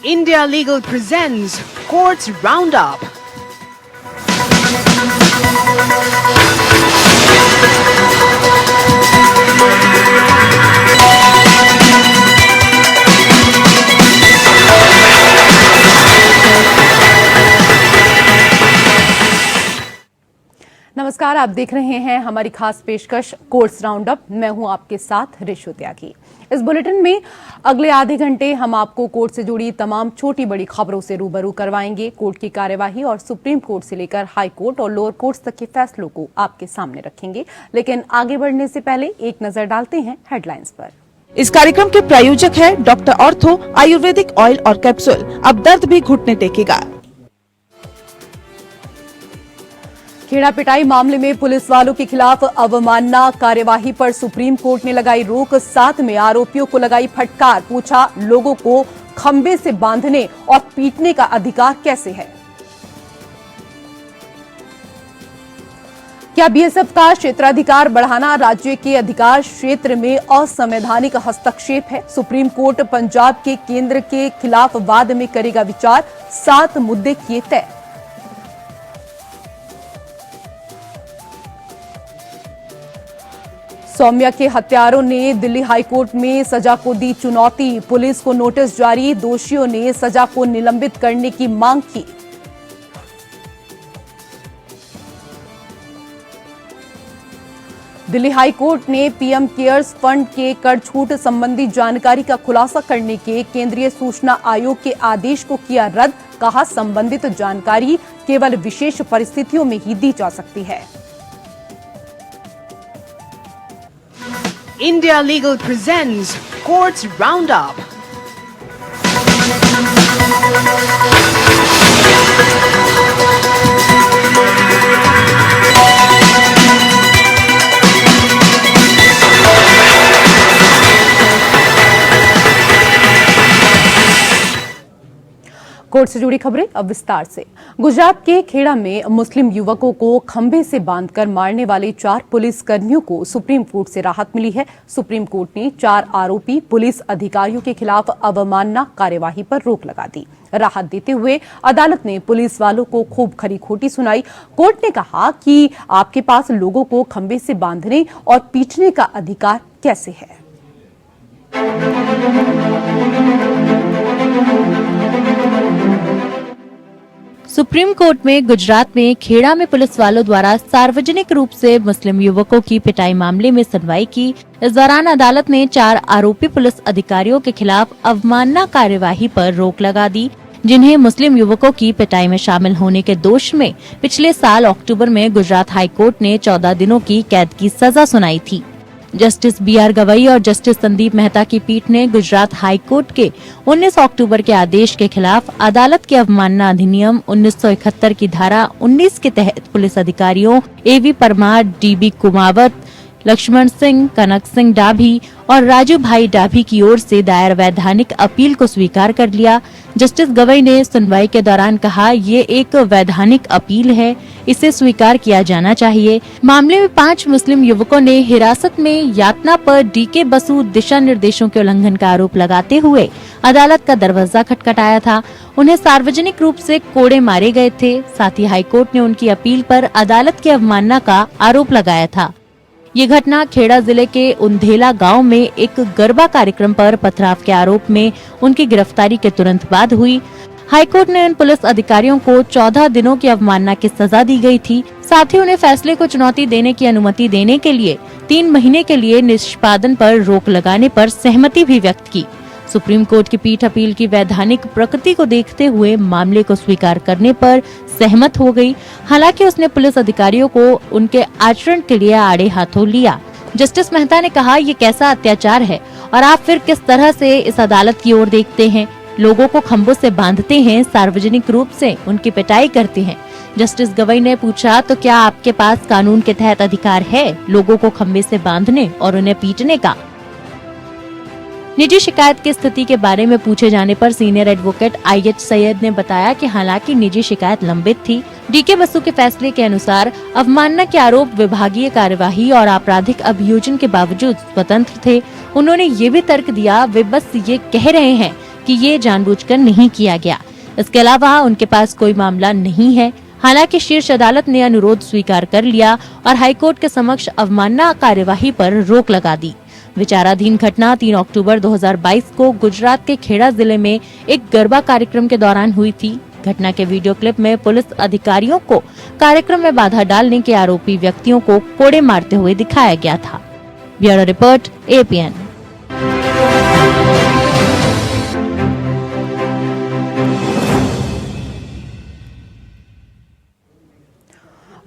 India Legal presents Courts Roundup. नमस्कार, आप देख रहे हैं हमारी खास पेशकश कोर्ट्स राउंडअप। मैं हूं आपके साथ रिशु त्यागी। इस बुलेटिन में अगले आधे घंटे हम आपको कोर्ट से जुड़ी तमाम छोटी बड़ी खबरों से रूबरू करवाएंगे। कोर्ट की कार्यवाही और सुप्रीम कोर्ट से लेकर हाई कोर्ट और लोअर कोर्ट्स तक के फैसलों को आपके सामने रखेंगे। लेकिन आगे बढ़ने से पहले एक नजर डालते हैं हेडलाइंस पर। इस कार्यक्रम के प्रायोजक है डॉक्टर ऑर्थो आयुर्वेदिक ऑयल और कैप्सूल। अब दर्द भी घुटने टेकेगा। खेड़ा पिटाई मामले में पुलिस वालों के खिलाफ अवमानना कार्यवाही पर सुप्रीम कोर्ट ने लगाई रोक। साथ में आरोपियों को लगाई फटकार। पूछा, लोगों को खंबे से बांधने और पीटने का अधिकार कैसे है? क्या बीएसएफ का क्षेत्राधिकार बढ़ाना राज्य के अधिकार क्षेत्र में असंवैधानिक हस्तक्षेप है? सुप्रीम कोर्ट पंजाब के केंद्र के खिलाफ वाद में करेगा विचार। 7 मुद्दे किए तय। सौम्या के हत्यारों ने दिल्ली हाईकोर्ट में सजा को दी चुनौती। पुलिस को नोटिस जारी। दोषियों ने सजा को निलंबित करने की मांग की। दिल्ली हाईकोर्ट ने पीएम केयर्स फंड के कर छूट संबंधी जानकारी का खुलासा करने के केंद्रीय सूचना आयोग के आदेश को किया रद्द। कहा, संबंधित जानकारी केवल विशेष परिस्थितियों में ही दी जा सकती है। India Legal presents Courts Roundup. Court से जुड़ी खबरें अब विस्तार से। गुजरात के खेड़ा में मुस्लिम युवकों को खंभे से बांधकर मारने वाले 4 पुलिस कर्मियों को सुप्रीम कोर्ट से राहत मिली है। सुप्रीम कोर्ट ने 4 आरोपी पुलिस अधिकारियों के खिलाफ अवमानना कार्यवाही पर रोक लगा दी। राहत देते हुए अदालत ने पुलिस वालों को खूब खरी खोटी सुनाई। कोर्ट ने कहा कि आपके पास लोगों को खंभे से बांधने और पीटने का अधिकार कैसे है? सुप्रीम कोर्ट में गुजरात में खेड़ा में पुलिस वालों द्वारा सार्वजनिक रूप से मुस्लिम युवकों की पिटाई मामले में सुनवाई की। इस दौरान अदालत ने 4 आरोपी पुलिस अधिकारियों के खिलाफ अवमानना कार्यवाही पर रोक लगा दी, जिन्हें मुस्लिम युवकों की पिटाई में शामिल होने के दोष में पिछले साल अक्टूबर में गुजरात हाई कोर्ट ने 14 दिनों की कैद की सजा सुनाई थी। जस्टिस BR गवई और जस्टिस संदीप मेहता की पीठ ने गुजरात हाई कोर्ट के 19 अक्टूबर के आदेश के खिलाफ अदालत के अवमानना अधिनियम 1971 की धारा 19 के तहत पुलिस अधिकारियों AV परमार, DB कुमावत, लक्ष्मण सिंह, कनक सिंह डाभी और राजू भाई डाभी की ओर से दायर वैधानिक अपील को स्वीकार कर लिया। जस्टिस गवई ने सुनवाई के दौरान कहा, ये एक वैधानिक अपील है, इसे स्वीकार किया जाना चाहिए। मामले में 5 मुस्लिम युवकों ने हिरासत में यातना पर DK बसु दिशा निर्देशों के उल्लंघन का आरोप लगाते हुए अदालत का दरवाजा खटखटाया था। उन्हें सार्वजनिक रूप से कोड़े मारे गए थे। साथ ही हाईकोर्ट ने उनकी अपील पर अदालत की अवमानना का आरोप लगाया था। ये घटना खेड़ा जिले के उंधेला गांव में एक गरबा कार्यक्रम पर पथराव के आरोप में उनकी गिरफ्तारी के तुरंत बाद हुई। हाईकोर्ट ने इन पुलिस अधिकारियों को 14 दिनों की अवमानना की सजा दी गई थी। साथ ही उन्हें फैसले को चुनौती देने की अनुमति देने के लिए 3 महीने के लिए निष्पादन पर रोक लगाने पर सहमति भी व्यक्त की। सुप्रीम कोर्ट की पीठ अपील की वैधानिक प्रकृति को देखते हुए मामले को स्वीकार करने पर सहमत हो गई। हालांकि उसने पुलिस अधिकारियों को उनके आचरण के लिए आड़े हाथों लिया। जस्टिस मेहता ने कहा, ये कैसा अत्याचार है और आप फिर किस तरह से इस अदालत की ओर देखते हैं? लोगों को खंभों से बांधते हैं, सार्वजनिक रूप से उनकी पिटाई करते हैं। जस्टिस गवई ने पूछा, तो क्या आपके पास कानून के तहत अधिकार है लोगों को खंभे से बांधने और उन्हें पीटने का? निजी शिकायत की स्थिति के बारे में पूछे जाने पर सीनियर एडवोकेट IH सैयद ने बताया कि हालांकि निजी शिकायत लंबित थी, DK बसु के फैसले के अनुसार अवमानना के आरोप विभागीय कार्यवाही और आपराधिक अभियोजन के बावजूद स्वतंत्र थे। उन्होंने ये भी तर्क दिया, वे बस ये कह रहे हैं कि ये जानबूझकर नहीं किया गया। इसके अलावा उनके पास कोई मामला नहीं है। हालांकि शीर्ष अदालत ने अनुरोध स्वीकार कर लिया और हाईकोर्ट के समक्ष अवमानना कार्यवाही पर रोक लगा दी। विचाराधीन घटना 3 अक्टूबर 2022 को गुजरात के खेड़ा जिले में एक गरबा कार्यक्रम के दौरान हुई थी। घटना के वीडियो क्लिप में पुलिस अधिकारियों को कार्यक्रम में बाधा डालने के आरोपी व्यक्तियों को कोड़े मारते हुए दिखाया गया था। Bureau report APN।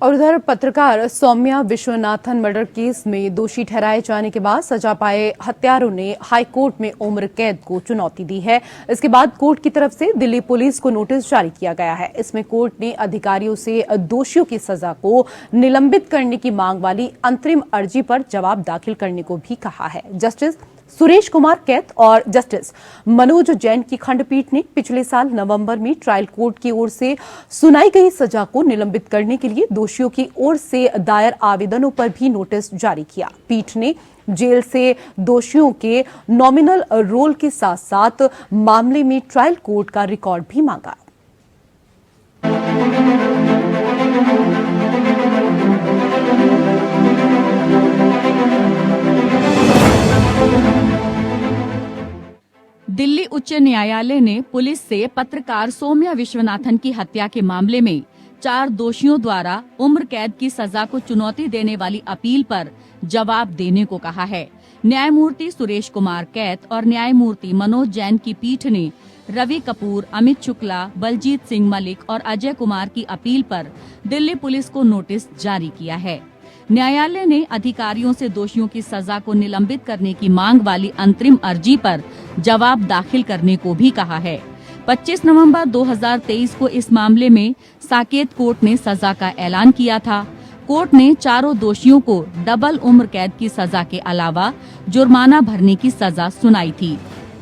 और उधर पत्रकार सौम्या विश्वनाथन मर्डर केस में दोषी ठहराए जाने के बाद सजा पाए हत्यारों ने हाईकोर्ट में उम्र कैद को चुनौती दी है। इसके बाद कोर्ट की तरफ से दिल्ली पुलिस को नोटिस जारी किया गया है। इसमें कोर्ट ने अधिकारियों से दोषियों की सजा को निलंबित करने की मांग वाली अंतरिम अर्जी पर जवाब दाखिल करने को भी कहा है। जस्टिस सुरेश कुमार कैत और जस्टिस मनोज जैन की खंडपीठ ने पिछले साल नवंबर में ट्रायल कोर्ट की ओर से सुनाई गई सजा को निलंबित करने के लिए दोषियों की ओर से दायर आवेदनों पर भी नोटिस जारी किया। पीठ ने जेल से दोषियों के नॉमिनल रोल के साथ साथ मामले में ट्रायल कोर्ट का रिकॉर्ड भी मांगा। दिल्ली उच्च न्यायालय ने पुलिस से पत्रकार सौम्या विश्वनाथन की हत्या के मामले में 4 दोषियों द्वारा उम्र कैद की सजा को चुनौती देने वाली अपील पर जवाब देने को कहा है। न्यायमूर्ति सुरेश कुमार कैत और न्यायमूर्ति मनोज जैन की पीठ ने रवि कपूर, अमित शुक्ला, बलजीत सिंह मलिक और अजय कुमार की अपील पर दिल्ली पुलिस को नोटिस जारी किया है। न्यायालय ने अधिकारियों से दोषियों की सजा को निलंबित करने की मांग वाली अंतरिम अर्जी पर जवाब दाखिल करने को भी कहा है। 25 नवंबर 2023 को इस मामले में साकेत कोर्ट ने सजा का ऐलान किया था। कोर्ट ने चारों दोषियों को डबल उम्र कैद की सजा के अलावा जुर्माना भरने की सजा सुनाई थी।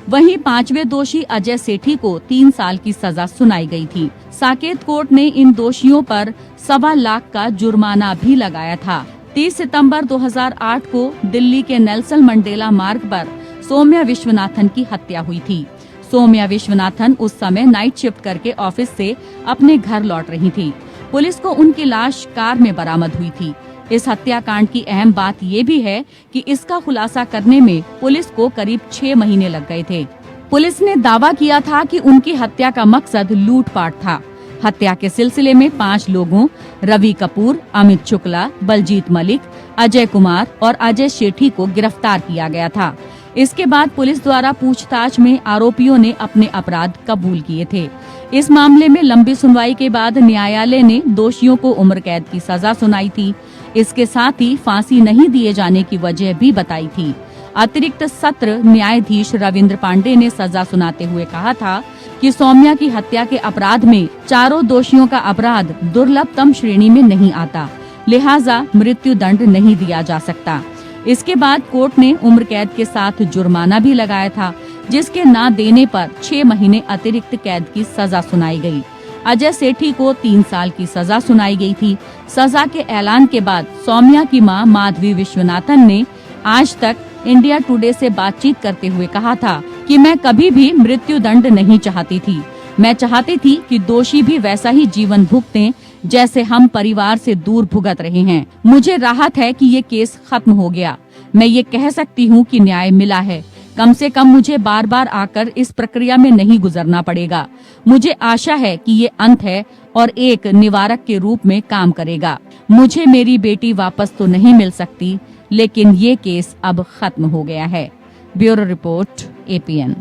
वहीं 5वें दोषी अजय सेठी को 3 साल की सजा सुनाई गई थी। साकेत कोर्ट ने इन दोषियों पर 1.25 लाख का जुर्माना भी लगाया था। 30 सितंबर 2008 को दिल्ली के नेल्सन मंडेला मार्ग पर सौम्या विश्वनाथन की हत्या हुई थी। सौम्या विश्वनाथन उस समय नाइट शिफ्ट करके ऑफिस से अपने घर लौट रही थी। पुलिस को उनकी लाश कार में बरामद हुई थी। इस हत्याकांड की अहम बात ये भी है कि इसका खुलासा करने में पुलिस को करीब 6 महीने लग गए थे। पुलिस ने दावा किया था कि उनकी हत्या का मकसद लूटपाट था। हत्या के सिलसिले में 5 लोगों रवि कपूर, अमित शुक्ला, बलजीत मलिक, अजय कुमार और अजय सेठी को गिरफ्तार किया गया था। इसके बाद पुलिस द्वारा पूछताछ में आरोपियों ने अपने अपराध कबूल किए थे। इस मामले में लंबी सुनवाई के बाद न्यायालय ने दोषियों को उम्र कैद की सजा सुनाई थी। इसके साथ ही फांसी नहीं दिए जाने की वजह भी बताई थी। अतिरिक्त सत्र न्यायाधीश रविंद्र पांडे ने सजा सुनाते हुए कहा था कि सौम्या की हत्या के अपराध में चारों दोषियों का अपराध दुर्लभतम श्रेणी में नहीं आता, लिहाजा मृत्यु दंड नहीं दिया जा सकता। इसके बाद कोर्ट ने उम्र कैद के साथ जुर्माना भी लगाया था, जिसके न देने पर 6 महीने अतिरिक्त कैद की सजा सुनाई गई। अजय सेठी को 3 साल की सजा सुनाई गई थी। सजा के ऐलान के बाद सौम्या की मां माधवी विश्वनाथन ने आज तक इंडिया टुडे से बातचीत करते हुए कहा था कि मैं कभी भी मृत्यु दंड नहीं चाहती थी। मैं चाहती थी कि दोषी भी वैसा ही जीवन भुगतें जैसे हम परिवार से दूर भुगत रहे हैं। मुझे राहत है कि ये केस खत्म हो गया। मैं ये कह सकती हूँ कि न्याय मिला है। कम से कम मुझे बार बार आकर इस प्रक्रिया में नहीं गुजरना पड़ेगा। मुझे आशा है कि ये अंत है और एक निवारक के रूप में काम करेगा। मुझे मेरी बेटी वापस तो नहीं मिल सकती, लेकिन ये केस अब खत्म हो गया है। Bureau report APN।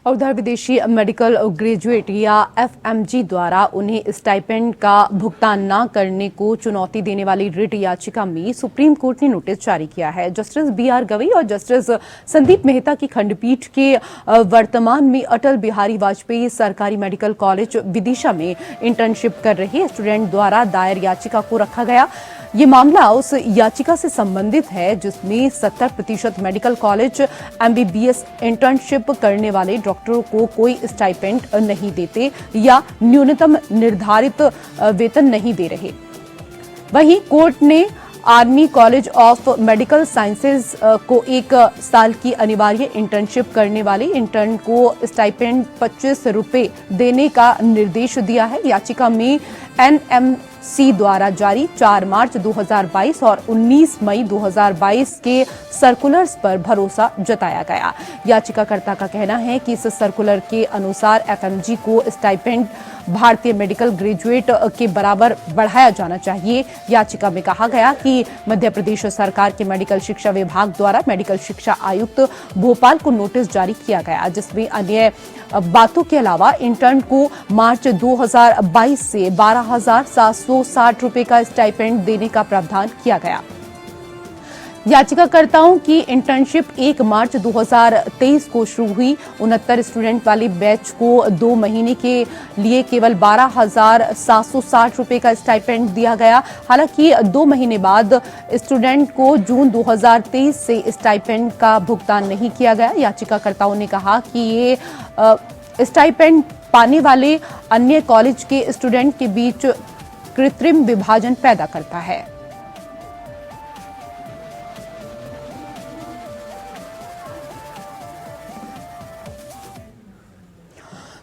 और उधर विदेशी मेडिकल ग्रेजुएट या FMG द्वारा उन्हें स्टाइपेंड का भुगतान न करने को चुनौती देने वाली रिट याचिका में सुप्रीम कोर्ट ने नोटिस जारी किया है। जस्टिस BR गवई और जस्टिस संदीप मेहता की खंडपीठ के वर्तमान में अटल बिहारी वाजपेयी सरकारी मेडिकल कॉलेज विदिशा में इंटर्नशिप कर रहे स्टूडेंट द्वारा दायर याचिका को रखा गया। ये मामला उस याचिका से संबंधित है जिसमें 70% मेडिकल कॉलेज MBBS इंटर्नशिप करने वाले डॉक्टरों को कोई स्टाइपेंड नहीं देते या न्यूनतम निर्धारित वेतन नहीं दे रहे। वहीं कोर्ट ने army college of medical sciences को 1 साल की अनिवार्य इंटर्नशिप करने वाले इंटर्न को स्टाइपेंड 25 रुपए देने का निर्देश दिया है। याचिका में एनएमसी द्वारा जारी 4 मार्च 2022 और 19 मई 2022 के सर्कुलर्स पर भरोसा जताया गया। याचिकाकर्ता का कहना है कि इस सर्कुलर के अनुसार एफएमजी को स्टाइपेंड भारतीय मेडिकल ग्रेजुएट के बराबर बढ़ाया जाना चाहिए। याचिका में कहा गया कि मध्य प्रदेश सरकार के मेडिकल शिक्षा विभाग द्वारा मेडिकल शिक्षा आयुक्त भोपाल को नोटिस जारी किया गया, जिसमें अन्य बातों के अलावा इंटर्न को मार्च 2022 से 12,760 रुपए का स्टाइपेंड देने का प्रावधान किया गया। याचिकाकर्ताओं की इंटर्नशिप 1 मार्च 2023 को शुरू हुई। 69 स्टूडेंट वाली बैच को 2 महीने के लिए केवल 12,760 रुपए का स्टाइपेंड दिया गया। हालांकि 2 महीने बाद स्टूडेंट को जून 2023 से स्टाइपेंड का भुगतान नहीं किया गया। याचिकाकर्ताओं ने कहा कि ये स्टाइपेंड पाने वाले अन्य कॉलेज के स्टूडेंट के बीच कृत्रिम विभाजन पैदा करता है।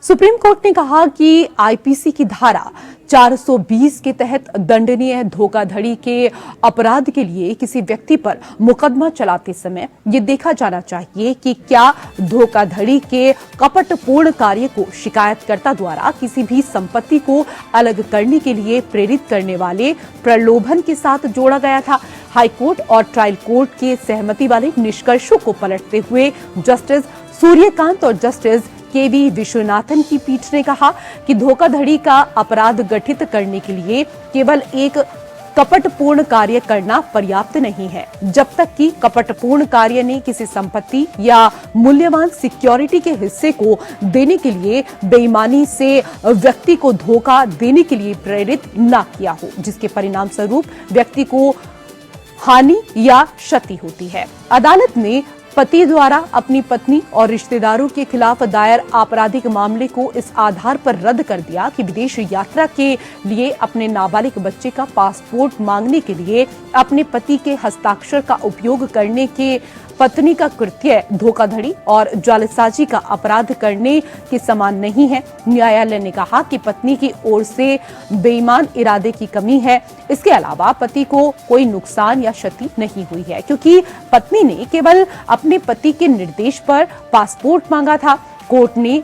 सुप्रीम कोर्ट ने कहा कि आईपीसी की धारा 420 के तहत दंडनीय धोखाधड़ी के अपराध के लिए किसी व्यक्ति पर मुकदमा चलाते समय ये देखा जाना चाहिए कि क्या धोखाधड़ी के कपटपूर्ण कार्य को शिकायतकर्ता द्वारा किसी भी संपत्ति को अलग करने के लिए प्रेरित करने वाले प्रलोभन के साथ जोड़ा गया था। हाईकोर्ट और ट्रायल कोर्ट के सहमति वाले निष्कर्षों को पलटते हुए जस्टिस सूर्यकांत और जस्टिस केवी विश्वनाथन की पीठ ने कहा कि धोखाधड़ी का अपराध गठित करने के लिए केवल एक कपटपूर्ण कार्य करना पर्याप्त नहीं है, जब तक कि कपटपूर्ण कार्य ने किसी संपत्ति या मूल्यवान सिक्योरिटी के हिस्से को देने के लिए बेईमानी से व्यक्ति को धोखा देने के लिए प्रेरित न किया हो, जिसके परिणाम स्वरूप व्यक्ति को हानि या क्षति होती है। अदालत ने पति द्वारा अपनी पत्नी और रिश्तेदारों के खिलाफ दायर आपराधिक मामले को इस आधार पर रद्द कर दिया कि विदेश यात्रा के लिए अपने नाबालिग बच्चे का पासपोर्ट मांगने के लिए अपने पति के हस्ताक्षर का उपयोग करने के पत्नी का कृत्य धोखाधड़ी और जालसाजी का अपराध करने के समान नहीं है। न्यायालय ने कहा कि पत्नी की ओर से बेईमान इरादे की कमी है। इसके अलावा पति को कोई नुकसान या क्षति नहीं हुई है, क्योंकि पत्नी ने केवल अपने पति के निर्देश पर पासपोर्ट मांगा था। कोर्ट ने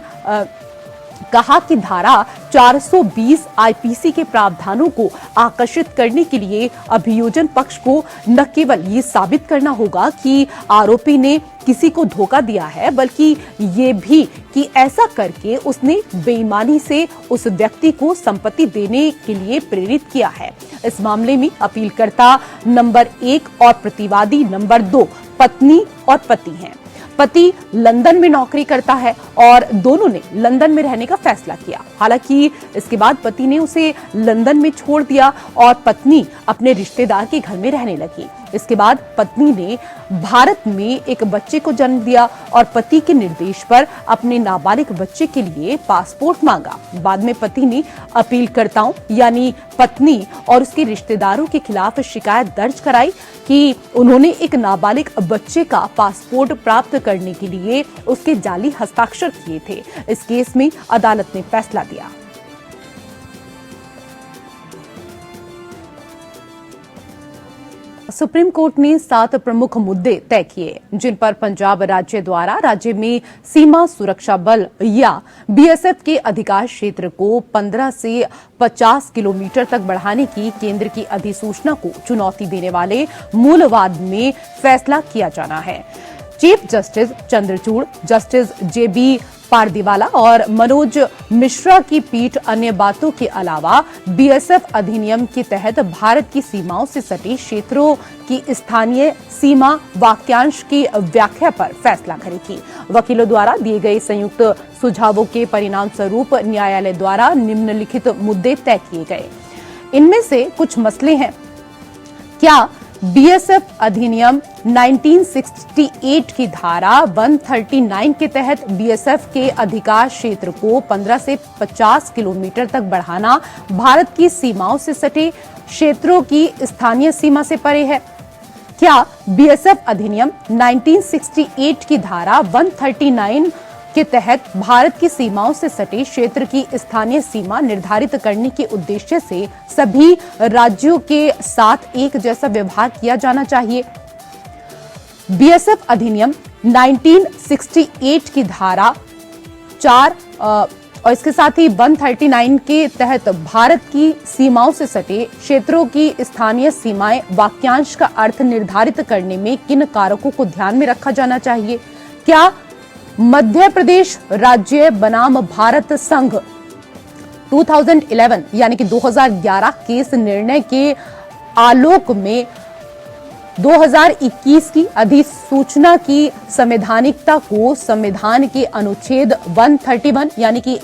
कहा कि धारा 420 आईपीसी के प्रावधानों को आकर्षित करने के लिए अभियोजन पक्ष को न केवल ये साबित करना होगा कि आरोपी ने किसी को धोखा दिया है, बल्कि ये भी कि ऐसा करके उसने बेईमानी से उस व्यक्ति को संपत्ति देने के लिए प्रेरित किया है। इस मामले में अपीलकर्ता नंबर 1 और प्रतिवादी नंबर 2 पत्नी और पति हैं। पति लंदन में नौकरी करता है और दोनों ने लंदन में रहने का फैसला किया। हालांकि इसके बाद पति ने उसे लंदन में छोड़ दिया और पत्नी अपने रिश्तेदार के घर में रहने लगी। इसके बाद पत्नी ने भारत में एक बच्चे को जन्म दिया और पति के निर्देश पर अपने नाबालिग बच्चे के लिए पासपोर्ट मांगा। बाद में पति ने अपीलकर्ताओं यानी पत्नी और उसके रिश्तेदारों के खिलाफ शिकायत दर्ज कराई कि उन्होंने एक नाबालिग बच्चे का पासपोर्ट प्राप्त करने के लिए उसके जाली हस्ताक्षर किए थे। इस केस में अदालत ने फैसला दिया। सुप्रीम कोर्ट ने 7 प्रमुख मुद्दे तय किए, जिन पर पंजाब राज्य द्वारा राज्य में सीमा सुरक्षा बल या बीएसएफ के अधिकार क्षेत्र को 15 से 50 किलोमीटर तक बढ़ाने की केंद्र की अधिसूचना को चुनौती देने वाले मूल वाद में फैसला किया जाना है। चीफ जस्टिस चंद्रचूड़, जस्टिस जेबी पारदीवाला और मनोज मिश्रा की पीठ अन्य बातों के अलावा बीएसएफ अधिनियम के तहत भारत की सीमाओं से सटे क्षेत्रों की स्थानीय सीमा वाक्यांश की व्याख्या पर फैसला करेगी। वकीलों द्वारा दिए गए संयुक्त सुझावों के परिणाम स्वरूप न्यायालय द्वारा निम्नलिखित मुद्दे तय किए गए। इनमें से कुछ मसले हैं। क्या बीएसएफ अधिनियम 1968 की धारा 139 के तहत बीएसएफ के अधिकार क्षेत्र को 15 से 50 किलोमीटर तक बढ़ाना भारत की सीमाओं से सटे क्षेत्रों की स्थानीय सीमा से परे है। क्या बीएसएफ अधिनियम 1968 की धारा 139 के तहत भारत की सीमाओं से सटे क्षेत्र की स्थानीय सीमा निर्धारित करने के उद्देश्य से सभी राज्यों के साथ एक जैसा व्यवहार किया जाना चाहिए? बीएसएफ अधिनियम 1968 की धारा 4 और इसके साथ ही 139 के तहत भारत की सीमाओं से सटे क्षेत्रों की स्थानीय सीमाएं वाक्यांश का अर्थ निर्धारित करने में किन कारकों को ध्यान में रखा जाना चाहिए? क्या मध्य प्रदेश राज्य बनाम भारत संघ 2011 यानी कि 2011 केस निर्णय के आलोक में 2021 की अधिसूचना की संवैधानिकता को संविधान के अनुच्छेद 131 यानी कि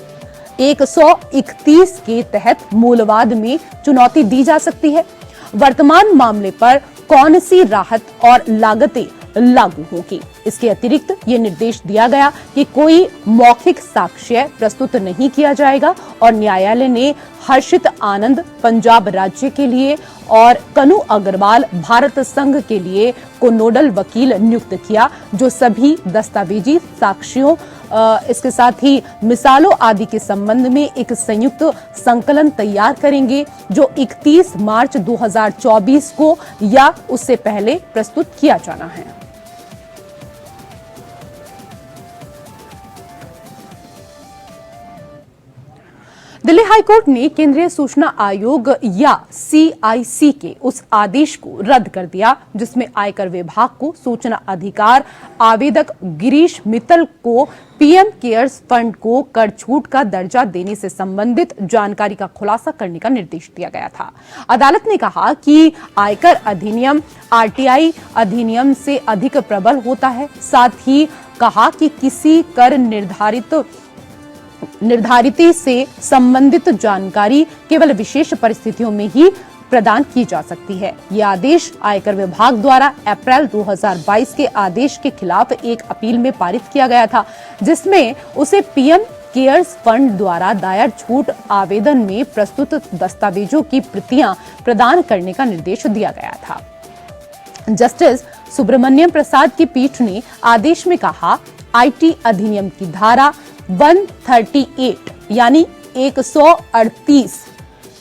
131 के तहत मूलवाद में चुनौती दी जा सकती है? वर्तमान मामले पर कौन सी राहत और लागतें लागू होगी? इसके अतिरिक्त ये निर्देश दिया गया कि कोई मौखिक साक्ष्य प्रस्तुत नहीं किया जाएगा और न्यायालय ने हर्षित आनंद पंजाब राज्य के लिए और कनु अग्रवाल भारत संघ के लिए को नोडल वकील नियुक्त किया, जो सभी दस्तावेजी साक्ष्यों इसके साथ ही मिसालों आदि के संबंध में एक संयुक्त संकलन तैयार करेंगे, जो 31 मार्च 2024 को या उससे पहले प्रस्तुत किया जाना है। दिल्ली हाईकोर्ट ने केंद्रीय सूचना आयोग या CIC के उस आदेश को रद्द कर दिया जिसमें आयकर विभाग को सूचना अधिकार आवेदक गिरीश मित्तल को पीएम केयर्स फंड को कर छूट का दर्जा देने से संबंधित जानकारी का खुलासा करने का निर्देश दिया गया था। अदालत ने कहा कि आयकर अधिनियम RTI अधिनियम से अधिक प्रबल होता है। साथ ही कहा कि किसी कर निर्धारित से संबंधित जानकारी केवल विशेष परिस्थितियों में ही प्रदान की जा सकती है। यह आदेश आयकर विभाग द्वारा अप्रैल 2022 के आदेश के खिलाफ एक अपील में पारित किया गया था, जिसमें उसे पीएम केयर्स फंड द्वारा दायर छूट आवेदन में प्रस्तुत दस्तावेजों की प्रतियां प्रदान करने का निर्देश दिया गया था। जस्टिस सुब्रमण्यम प्रसाद की पीठ ने आदेश में कहा, IT अधिनियम की धारा 138 यानी 138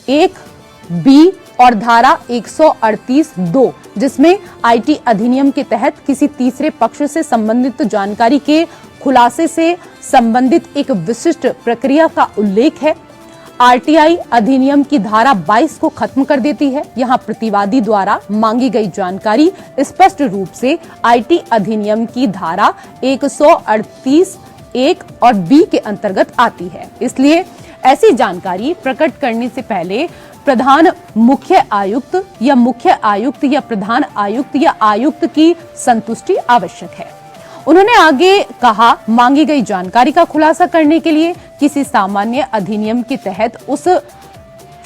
1B और धारा 138(2) जिसमें IT अधिनियम के तहत किसी तीसरे पक्ष से संबंधित जानकारी के खुलासे से संबंधित एक विशिष्ट प्रक्रिया का उल्लेख है। RTI अधिनियम की धारा 22 को खत्म कर देती है। यहाँ प्रतिवादी द्वारा मांगी गई जानकारी स्पष्ट रूप से IT अधिनियम की धारा 138 1 और B के अंतर्गत आती है। इसलिए ऐसी जानकारी प्रकट करने से पहले प्रधान मुख्य आयुक्त या प्रधान आयुक्त या आयुक्त की संतुष्टि आवश्यक है। उन्होंने आगे कहा, मांगी गई जानकारी का खुलासा करने के लिए किसी सामान्य अधिनियम के तहत उस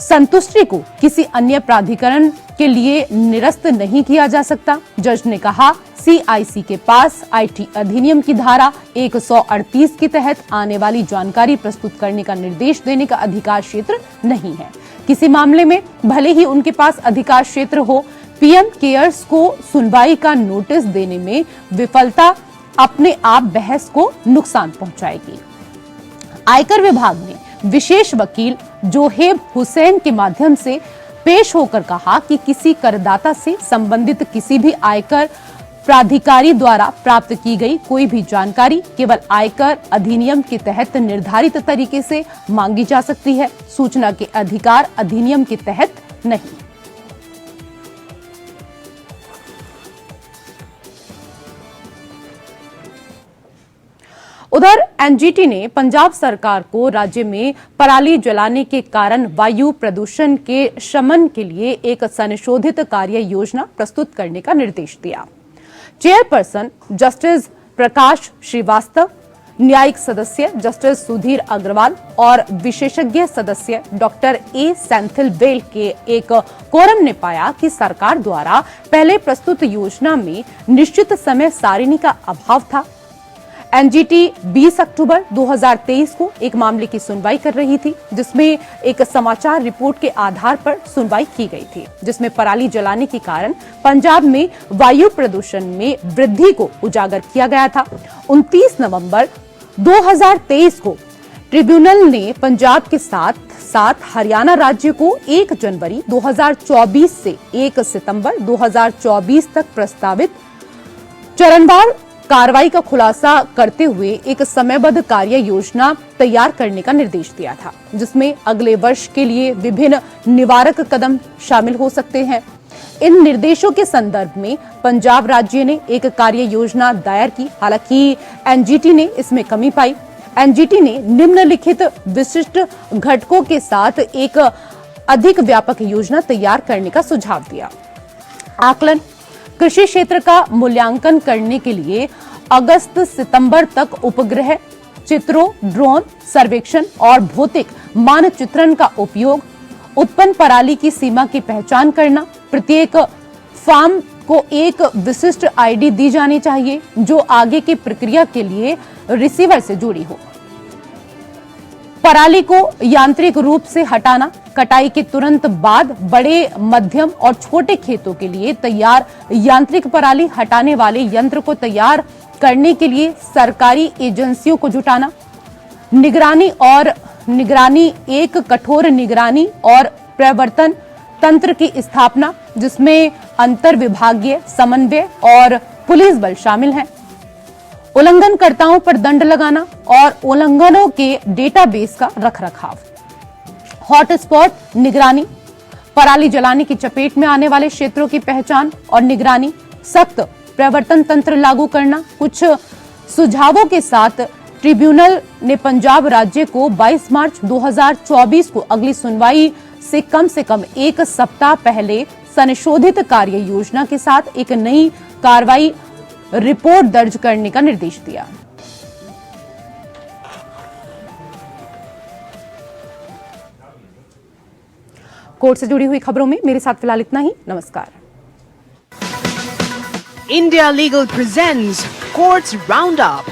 संतुष्टि को किसी अन्य प्राधिकरण के लिए निरस्त नहीं किया जा सकता। जज ने कहा, CIC के पास IT अधिनियम की धारा 138 के तहत आने वाली जानकारी प्रस्तुत करने का निर्देश देने का अधिकार क्षेत्र नहीं है। किसी मामले में भले ही उनके पास अधिकार क्षेत्र हो, पीएम केयर्स को सुनवाई का नोटिस देने में विफलता अपने आप बहस को नुकसान पहुंचाएगी। आयकर विभाग ने विशेष वकील जोहेब हुसैन के माध्यम से पेश होकर कहा कि किसी करदाता से संबंधित किसी भी आयकर प्राधिकारी द्वारा प्राप्त की गई कोई भी जानकारी केवल आयकर अधिनियम के तहत निर्धारित तरीके से मांगी जा सकती है, सूचना के अधिकार अधिनियम के तहत नहीं। उधर एनजीटी ने पंजाब सरकार को राज्य में पराली जलाने के कारण वायु प्रदूषण के शमन के लिए एक संशोधित कार्य योजना प्रस्तुत करने का निर्देश दिया। चेयरपर्सन जस्टिस प्रकाश श्रीवास्तव, न्यायिक सदस्य जस्टिस सुधीर अग्रवाल और विशेषज्ञ सदस्य डॉक्टर ए सेंथिल वेल के एक कोरम ने पाया कि सरकार द्वारा पहले प्रस्तुत योजना में निश्चित समय सारिणी का अभाव था। एनजीटी 20 अक्टूबर 2023 को एक मामले की सुनवाई कर रही थी, जिसमें एक समाचार रिपोर्ट के आधार पर सुनवाई की गई थी, जिसमें पराली जलाने के कारण पंजाब में वायु प्रदूषण में वृद्धि को उजागर किया गया था। 29 नवंबर 2023 को ट्रिब्यूनल ने पंजाब के साथ साथ हरियाणा राज्य को 1 जनवरी 2024 से 1 सितंबर 2024 तक प्रस्तावित चरणवार कार्रवाई का खुलासा करते हुए एक समयबद्ध कार्य योजना तैयार करने का निर्देश दिया था, जिसमें अगले वर्ष के लिए विभिन्न निवारक कदम शामिल हो सकते हैं। इन निर्देशों के संदर्भ में पंजाब राज्य ने एक कार्य योजना दायर की। हालांकि एनजीटी ने इसमें कमी पाई। एनजीटी ने निम्नलिखित विशिष्ट घटकों के साथ एक अधिक व्यापक योजना तैयार करने का सुझाव दिया। आकलन, कृषि क्षेत्र का मूल्यांकन करने के लिए अगस्त सितंबर तक उपग्रह चित्रों, ड्रोन सर्वेक्षण और भौतिक मानचित्रण का उपयोग, उत्पन्न पराली की सीमा की पहचान करना, प्रत्येक फार्म को एक विशिष्ट आईडी दी जानी चाहिए जो आगे की प्रक्रिया के लिए रिसीवर से जुड़ी हो। पराली को यांत्रिक रूप से हटाना, कटाई के तुरंत बाद बड़े, मध्यम और छोटे खेतों के लिए तैयार यांत्रिक पराली हटाने वाले यंत्र को तैयार करने के लिए सरकारी एजेंसियों को जुटाना, निगरानी एक कठोर निगरानी और प्रवर्तन तंत्र की स्थापना, जिसमें अंतर विभागीय समन्वय और पुलिस बल शामिल हैं, उल्लंघनकर्ताओं पर दंड लगाना और उल्लंघनों के डेटाबेस का रखरखाव, हॉटस्पॉट निगरानी, पराली जलाने की चपेट में आने वाले क्षेत्रों की पहचान और निगरानी, सख्त प्रवर्तन तंत्र लागू करना। कुछ सुझावों के साथ ट्रिब्यूनल ने पंजाब राज्य को 22 मार्च 2024 को अगली सुनवाई से कम 1 सप्ताह पहले संशोधित कार्य योजना के साथ एक नई कार्रवाई रिपोर्ट दर्ज करने का निर्देश दिया। कोर्ट से जुड़ी हुई खबरों में मेरे साथ फिलहाल इतना ही। नमस्कार। India Legal presents Courts Roundup.